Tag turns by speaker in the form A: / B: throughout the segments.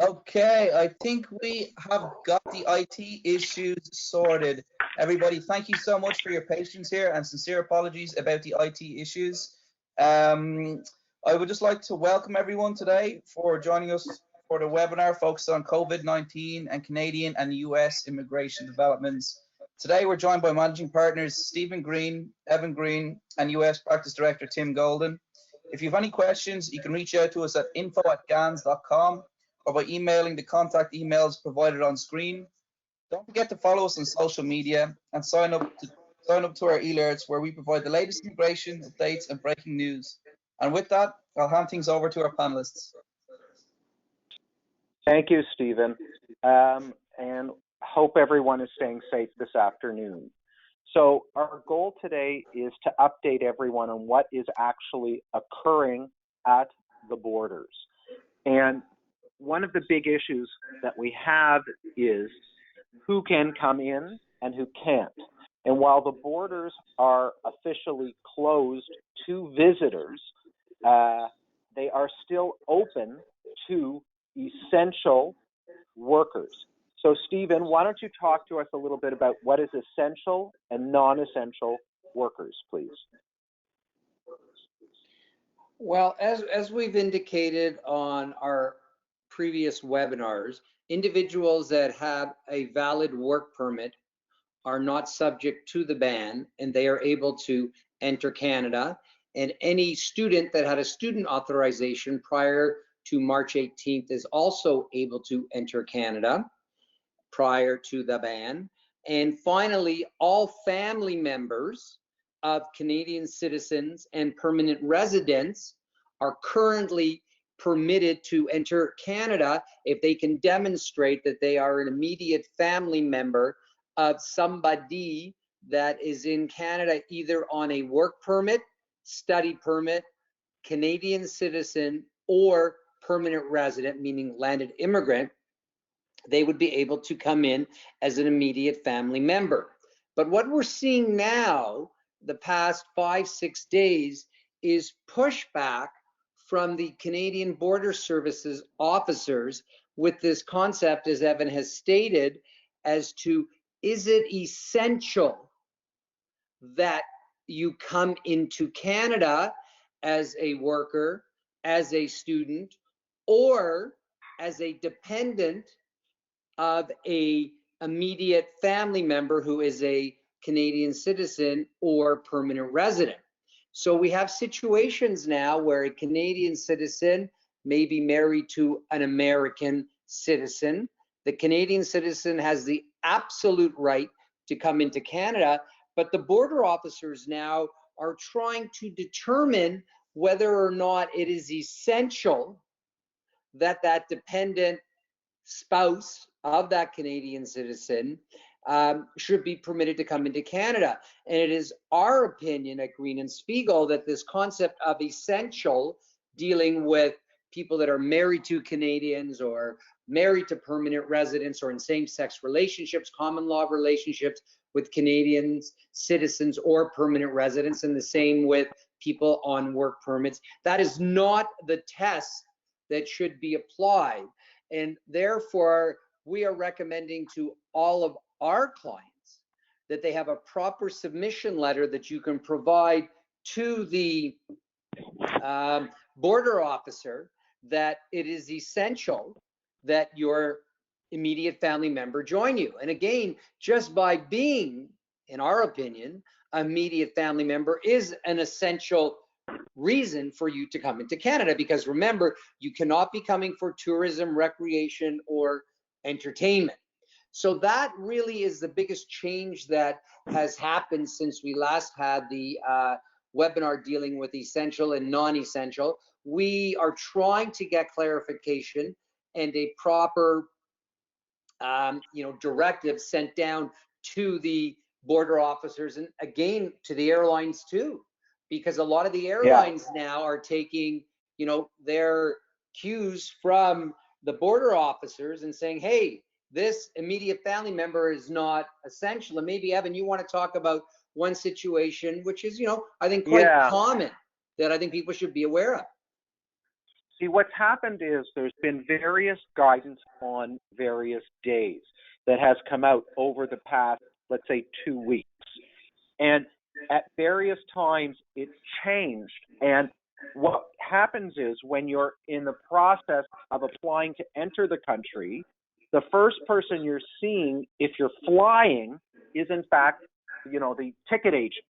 A: Okay, I think we have got the IT issues sorted. Everybody, thank you so much for your patience here and sincere apologies about the IT issues. Um, I would just like to welcome everyone today for joining us for the webinar focused on COVID-19 and Canadian and US immigration developments. Today, we're joined by managing partners Stephen Green, Evan Green, and US practice director Tim Golden. If you have any questions, you can reach out to us at info@gans.com or by emailing the contact emails provided on screen. Don't forget to follow us on social media and sign up to our alerts where we provide the latest immigration updates and breaking news. And with that, I'll hand things over to our panelists.
B: Thank you, Stephen, and hope everyone is staying safe this afternoon. So our goal today is to update everyone on what is actually occurring at the borders. And one of the big issues that we have is who can come in and who can't. And while the borders are officially closed to visitors, they are still open to essential workers. So Stephen, why don't you talk to us a little bit about what is essential and non-essential workers, please?
C: Well, as we've indicated on our previous webinars, individuals that have a valid work permit are not subject to the ban and they are able to enter Canada. And any student that had a student authorization prior to March 18th is also able to enter Canada prior to the ban. And finally, all family members of Canadian citizens and permanent residents are currently permitted to enter Canada if they can demonstrate that they are an immediate family member of somebody that is in Canada, either on a work permit, study permit, Canadian citizen, or permanent resident, meaning landed immigrant. They would be able to come in as an immediate family member. But what we're seeing now, the past 5-6 days, is pushback from the Canadian Border Services officers with this concept, as Evan has stated, as to is it essential that you come into Canada as a worker, as a student, or as a dependent of a immediate family member who is a Canadian citizen or permanent resident. So we have situations now where a Canadian citizen may be married to an American citizen. The Canadian citizen has the absolute right to come into Canada, but the border officers now are trying to determine whether or not it is essential that that dependent spouse of that Canadian citizen should be permitted to come into Canada. And it is our opinion at Green and Spiegel that this concept of essential, dealing with people that are married to Canadians or married to permanent residents or in same-sex relationships, common law relationships with Canadians, citizens, or permanent residents, and the same with people on work permits, that is not the test that should be applied. And therefore, we are recommending to all of our clients that they have a proper submission letter that you can provide to the border officer that it is essential that your immediate family member join you. And again, just by being, in our opinion, immediate family member is an essential reason for you to come into Canada, because remember, you cannot be coming for tourism, recreation, or entertainment. So that really is the biggest change that has happened since we last had the webinar dealing with essential and non-essential. We are trying to get clarification and a proper directive sent down to the border officers, and again to the airlines too, because a lot of the airlines now are taking their cues from the border officers and saying, hey, this immediate family member is not essential. And maybe Evan, you want to talk about one situation which is I think quite common that I think people should be aware of.
B: See, what's happened is there's been various guidance on various days that has come out over the past, let's say, 2 weeks. And at various times it changed. And what happens is when you're in the process of applying to enter the country, the first person you're seeing, if you're flying, is in fact, the ticket agent.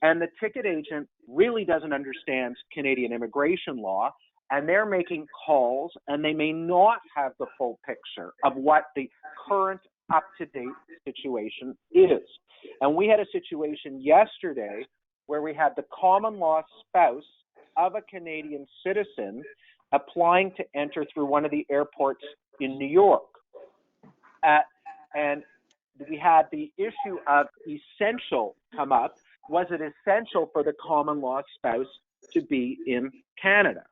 B: And the ticket agent really doesn't understand Canadian immigration law, and they're making calls, and they may not have the full picture of what the current up-to-date situation is. And we had a situation yesterday where we had the common law spouse of a Canadian citizen applying to enter through one of the airports in New York. And we had the issue of essential come up. Was it essential for the common law spouse to be in Canada?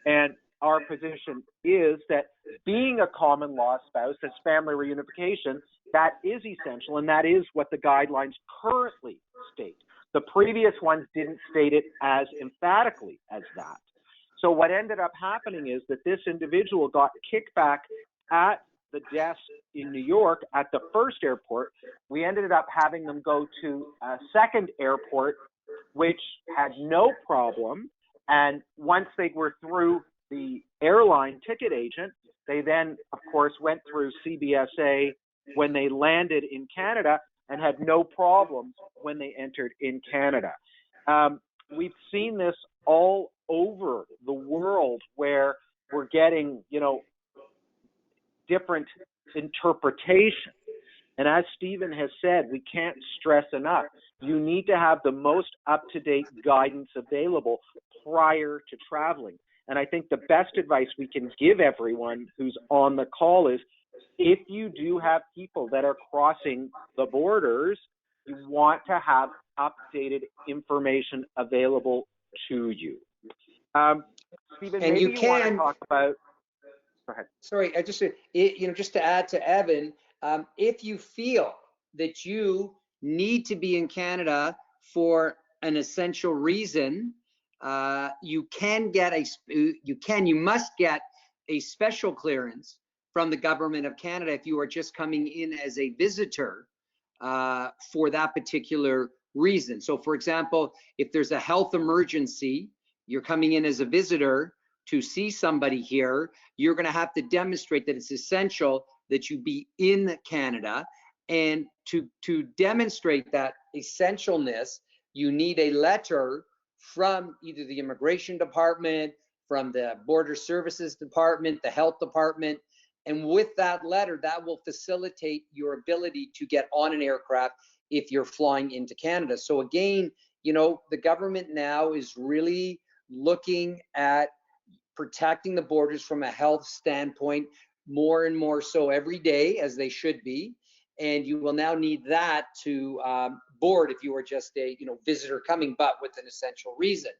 B: And our position is that being a common law spouse, as family reunification, that is essential, and that is what the guidelines currently state. The previous ones didn't state it as emphatically as that. So what ended up happening is that this individual got kicked back at the desk in New York at the first airport. We ended up having them go to a second airport, which had no problem. And once they were through the airline ticket agent, they then, of course, went through CBSA when they landed in Canada and had no problems when they entered in Canada. We've seen this all over the world where we're getting, different interpretations. And as Stephen has said, we can't stress enough, you need to have the most up-to-date guidance available prior to traveling. And I think the best advice we can give everyone who's on the call is, if you do have people that are crossing the borders, you want to have updated information available to you. Stephen,
C: And
B: maybe
C: you
B: you want to talk about. Go ahead.
C: Sorry, just to add to Evan, if you feel that you need to be in Canada for an essential reason, you must get a special clearance from the government of Canada if you are just coming in as a visitor for that particular reason. So for example, if there's a health emergency, you're coming in as a visitor to see somebody here, you're going to have to demonstrate that it's essential that you be in Canada. And to demonstrate that essentialness, you need a letter from either the immigration department, from the border services department, the health department. And with that letter, that will facilitate your ability to get on an aircraft if you're flying into Canada. So again, the government now is really looking at protecting the borders from a health standpoint more and more so every day, as they should be. And you will now need that to board if you are just a visitor coming, but with an essential reason.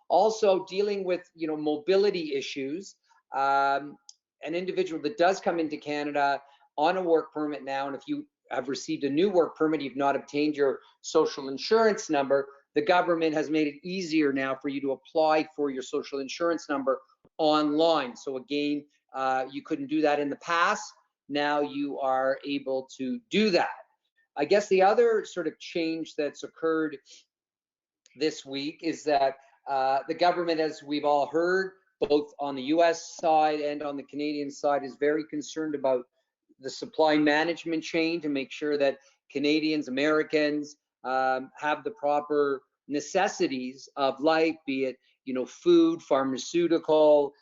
C: Also dealing with mobility issues. An individual that does come into Canada on a work permit now, and if you have received a new work permit, you've not obtained your social insurance number, the government has made it easier now for you to apply for your social insurance number online. So again, you couldn't do that in the past. Now you are able to do that. I guess the other sort of change that's occurred this week is that the government, as we've all heard, both on the U.S. side and on the Canadian side, is very concerned about the supply management chain to make sure that Canadians, Americans have the proper necessities of life, be it food, pharmaceutical,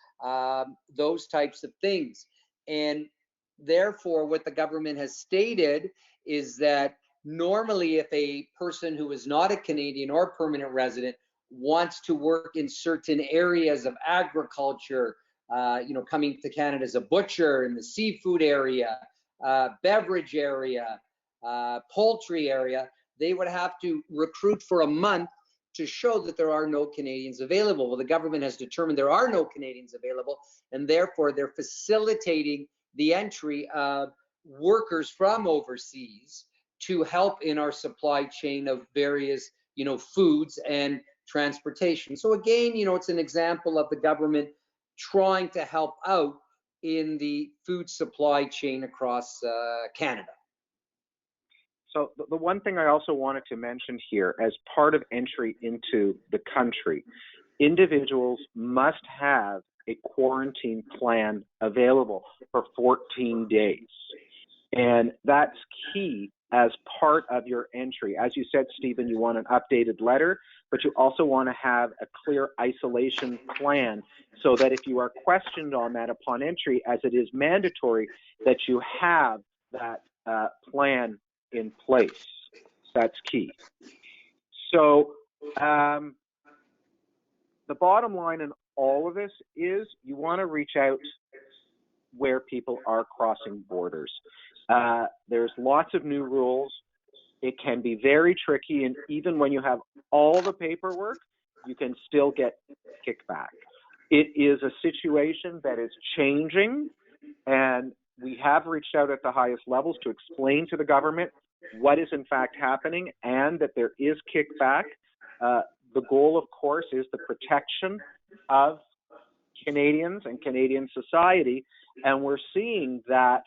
C: those types of things. And therefore, what the government has stated is that normally if a person who is not a Canadian or permanent resident wants to work in certain areas of agriculture, coming to Canada as a butcher in the seafood area, beverage area, poultry area, they would have to recruit for a month to show that there are no Canadians available. Well, the government has determined there are no Canadians available, and therefore they're facilitating the entry of workers from overseas to help in our supply chain of various, foods and transportation. So again, it's an example of the government trying to help out in the food supply chain across Canada.
B: So the one thing I also wanted to mention here, as part of entry into the country, individuals must have a quarantine plan available for 14 days. And that's key as part of your entry. As you said, Stephen, you want an updated letter, but you also want to have a clear isolation plan so that if you are questioned on that upon entry, as it is mandatory, that you have that plan in place. That's key. So the bottom line in all of this is you want to reach out where people are crossing borders. There's lots of new rules. It can be very tricky, and even when you have all the paperwork, you can still get kickback. It is a situation that is changing, and we have reached out at the highest levels to explain to the government what is in fact happening and that there is kickback. The goal, of course, is the protection of Canadians and Canadian society, and we're seeing that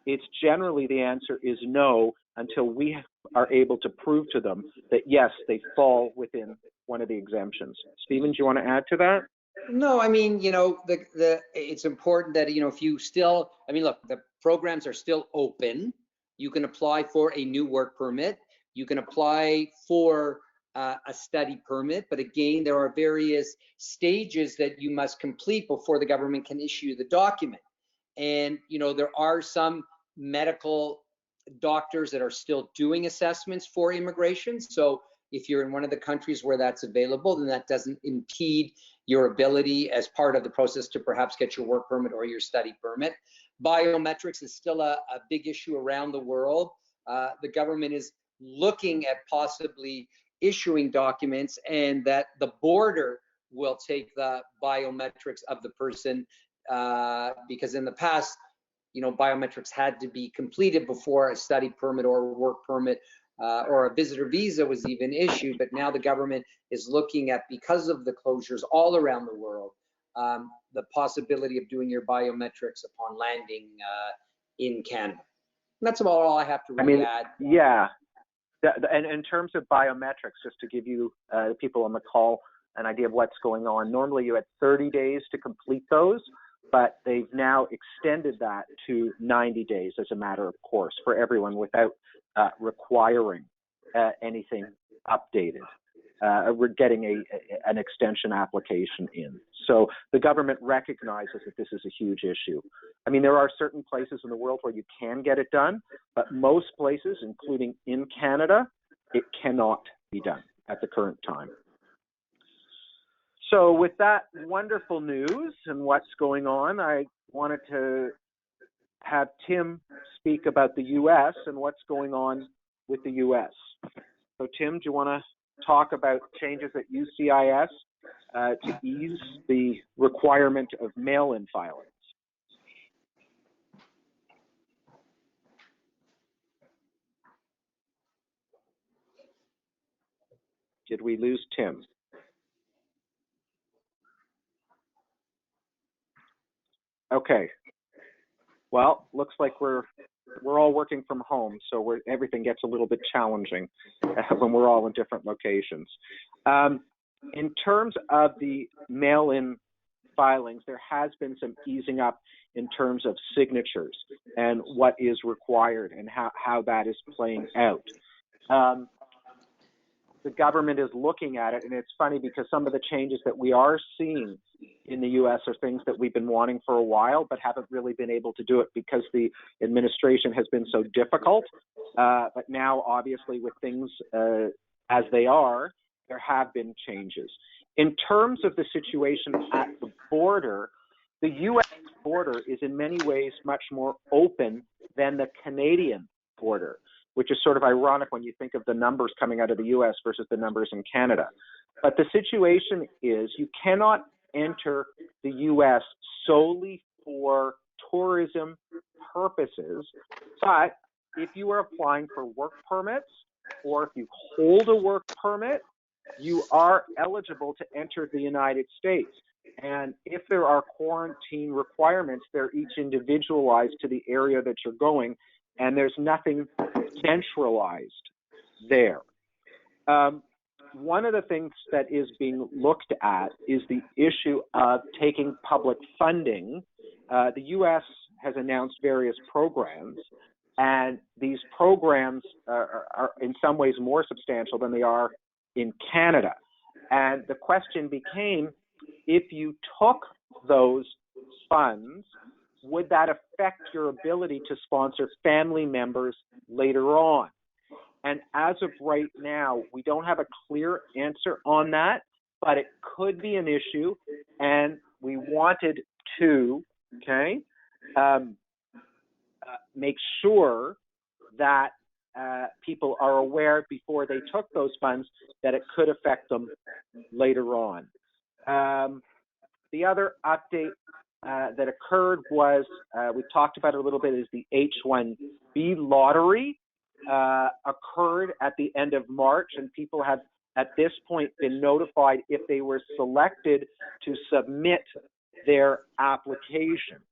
B: it's generally the answer is no until we are able to prove to them that, yes, they fall within one of the exemptions. Stephen, do you want to add to that?
C: No, I mean, it's important that, if you still, look, the programs are still open. You can apply for a new work permit. You can apply for a study permit, but again, there are various stages that you must complete before the government can issue the document. And, there are some medical doctors that are still doing assessments for immigration. So if you're in one of the countries where that's available, then that doesn't impede your ability as part of the process to perhaps get your work permit or your study permit. Biometrics is still a big issue around the world. The government is looking at possibly issuing documents, and that the border will take the biometrics of the person, because in the past, biometrics had to be completed before a study permit or a work permit or a visitor visa was even issued. But now the government is looking at, because of the closures all around the world, the possibility of doing your biometrics upon landing in Canada. And that's about all I have to really add.
B: Yeah. And in terms of biometrics, just to give you people on the call an idea of what's going on, normally you had 30 days to complete those, but they've now extended that to 90 days as a matter of course for everyone without requiring anything updated. We're getting an extension application in. So the government recognizes that this is a huge issue. There are certain places in the world where you can get it done, but most places, including in Canada, it cannot be done at the current time. So with that wonderful news and what's going on, I wanted to have Tim speak about the U.S. and what's going on with the U.S. So Tim, do you want to talk about changes at UCIS to ease the requirement of mail-in filings? Did we lose Tim? Okay. Well, looks like we're all working from home, so everything gets a little bit challenging when we're all in different locations. In terms of the mail-in filings, there has been some easing up in terms of signatures and what is required and how that is playing out. The government is looking at it, and it's funny because some of the changes that we are seeing in the U.S. are things that we've been wanting for a while, but haven't really been able to do it because the administration has been so difficult. But now, obviously, with things as they are, there have been changes. In terms of the situation at the border, the U.S. border is in many ways much more open than the Canadian border, which is sort of ironic when you think of the numbers coming out of the U.S. versus the numbers in Canada. But the situation is you cannot enter the U.S. solely for tourism purposes, but if you are applying for work permits or if you hold a work permit, you are eligible to enter the United States. And if there are quarantine requirements, they're each individualized to the area that you're going, and there's nothing centralized there. One of the things that is being looked at is the issue of taking public funding. The U.S. has announced various programs, and these programs are in some ways more substantial than they are in Canada. And the question became, if you took those funds, would that affect your ability to sponsor family members later on? And as of right now, we don't have a clear answer on that, but it could be an issue, and we wanted to, make sure that people are aware before they took those funds that it could affect them later on. The other update that occurred was, we talked about it a little bit, is the H-1B lottery occurred at the end of March, and people have at this point been notified if they were selected to submit their applications.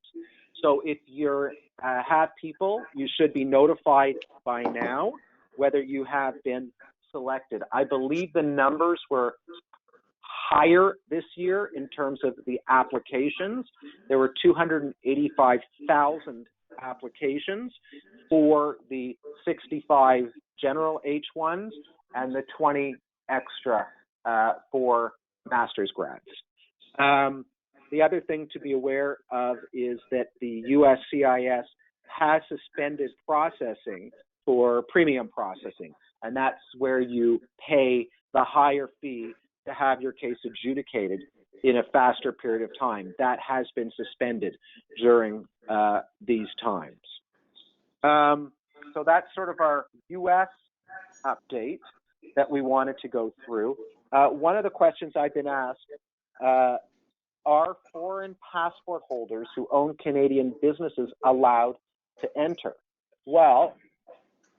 B: So if you have people, you should be notified by now whether you have been selected. I believe the numbers were higher this year in terms of the applications. There were 285,000 applications for the 65 general H1s and the 20 extra for master's grads. The other thing to be aware of is that the USCIS has suspended processing for premium processing, and that's where you pay the higher fee to have your case adjudicated in a faster period of time. That has been suspended during these times. So that's sort of our U.S. update that we wanted to go through. One of the questions I've been asked, are foreign passport holders who own Canadian businesses allowed to enter? Well,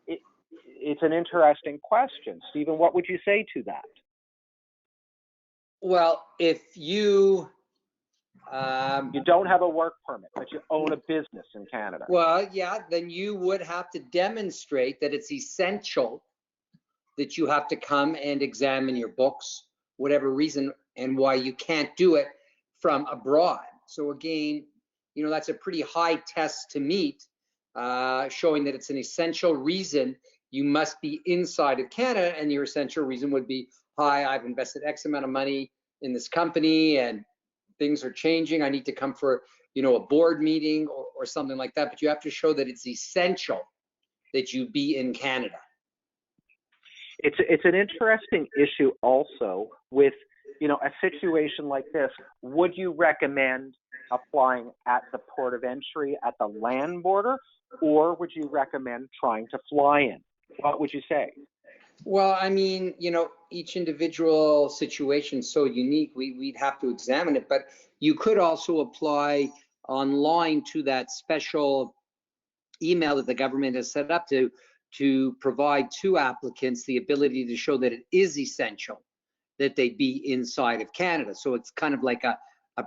B: it's an interesting question. Stephen, what would you say to that?
C: Well, if you
B: you don't have a work permit, but you own a business in Canada.
C: Well, yeah, then you would have to demonstrate that it's essential that you have to come and examine your books, whatever reason, and why you can't do it from abroad. So again, you know, that's a pretty high test to meet, showing that it's an essential reason you must be inside of Canada, and your essential reason would be, hi, I've invested X amount of money in this company and things are changing. I need to come for, you know, a board meeting or something like that. But you have to show that it's essential that you be in Canada.
B: It's an interesting issue also with, you know, a situation like this. Would you recommend applying at the port of entry at the land border, or would you recommend trying to fly in? What would you say?
C: Well, I mean, you know, each individual situation is so unique. We'd have to examine it, but you could also apply online to that special email that the government has set up to provide to applicants the ability to show that it is essential that they be inside of Canada. So it's kind of like a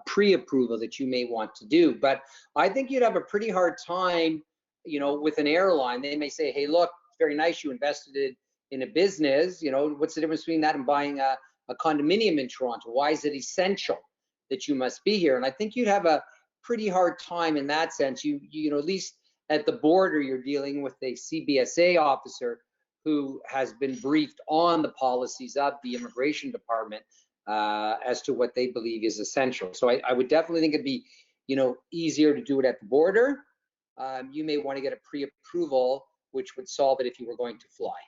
C: pre-approval that you may want to do. But I think you'd have a pretty hard time, you know, with an airline. They may say, hey, look, it's very nice you invested in a business. You know, what's the difference between that and buying a condominium in Toronto? Why is it essential that you must be here? And I think you'd have a pretty hard time in that sense. You know, at least at the border, you're dealing with a CBSA officer who has been briefed on the policies of the immigration department as to what they believe is essential. So I would definitely think it'd be, you know, easier to do it at the border. You may want to get a pre-approval, which would solve it if you were going to fly.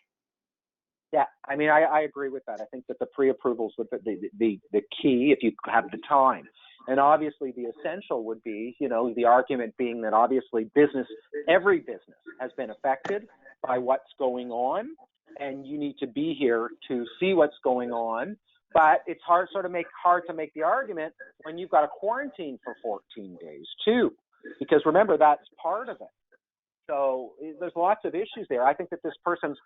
B: Yeah, I mean, I agree with that. I think that the pre-approvals would be the key if you have the time. And obviously the essential would be, you know, the argument being that obviously every business has been affected by what's going on, and you need to be here to see what's going on. But it's hard to make the argument when you've got a quarantine for 14 days too, because remember, that's part of it. So there's lots of issues there. I think that this person's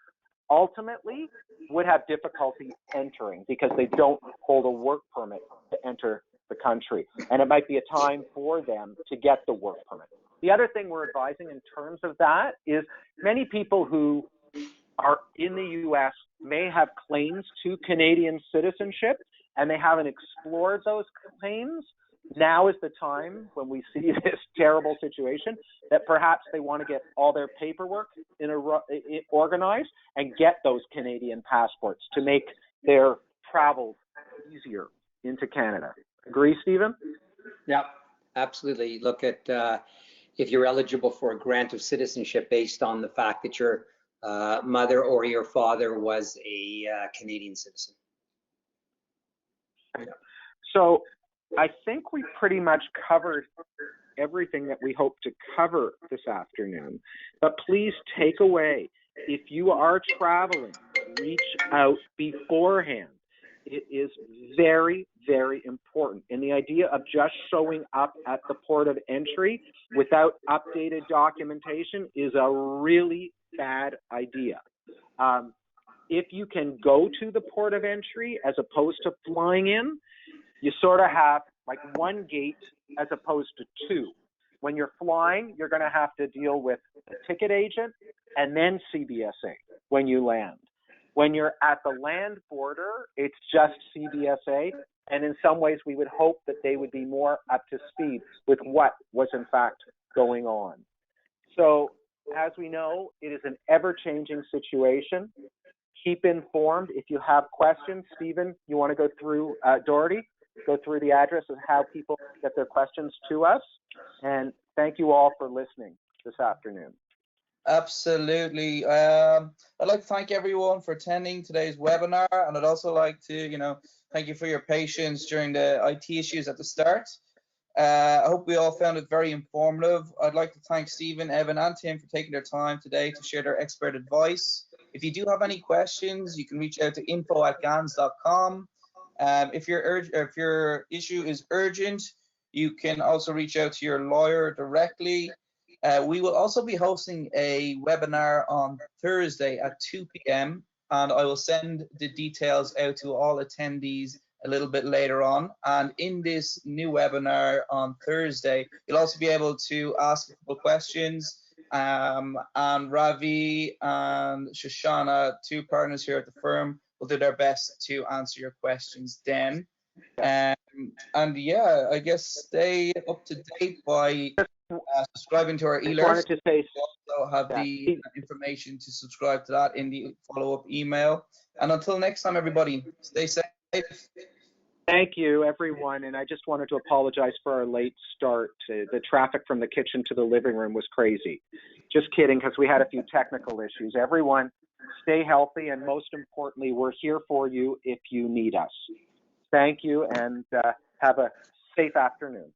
B: ultimately would have difficulty entering because they don't hold a work permit to enter the country, and it might be a time for them to get the work permit. The other thing we're advising in terms of that is many people who are in the U.S. may have claims to Canadian citizenship, and they haven't explored those claims. Now is the time, when we see this terrible situation, that perhaps they want to get all their paperwork organized and get those Canadian passports to make their travel easier into Canada. Agree, Stephen?
C: Yeah, absolutely. Look at if you're eligible for a grant of citizenship based on the fact that your mother or your father was a Canadian citizen.
B: So I think we pretty much covered everything that we hope to cover this afternoon. But please take away, if you are traveling, reach out beforehand. It is very, very important. And the idea of just showing up at the port of entry without updated documentation is a really bad idea. If you can go to the port of entry as opposed to flying in, you sort of have like one gate as opposed to two. When you're flying, you're going to have to deal with the ticket agent and then CBSA when you land. When you're at the land border, it's just CBSA. And in some ways, we would hope that they would be more up to speed with what was in fact going on. So as we know, it is an ever-changing situation. Keep informed. If you have questions, Stephen, you want to go through, Doherty, go through the address of how people get their questions to us. And thank you all for listening this afternoon.
A: Absolutely. I'd like to thank everyone for attending today's webinar, and I'd also like to, thank you for your patience during the IT issues at the start. I hope we all found it very informative. I'd like to thank Stephen, Evan, and Tim for taking their time today to share their expert advice. If you do have any questions, you can reach out to info@gans.com. If your issue is urgent, you can also reach out to your lawyer directly. We will also be hosting a webinar on Thursday at 2 p.m. and I will send the details out to all attendees a little bit later on. And in this new webinar on Thursday, you'll also be able to ask a couple questions. And Ravi and Shoshana, two partners here at the firm, will do their best to answer your questions then. And yeah, I guess stay up to date by subscribing to our e-alerts. We also have the information to subscribe to that in the follow-up email. And until next time, everybody, stay safe.
B: Thank you, everyone. And I just wanted to apologize for our late start. The traffic from the kitchen to the living room was crazy. Just kidding, because we had a few technical issues. Everyone, stay healthy, and most importantly, we're here for you if you need us. Thank you, and have a safe afternoon.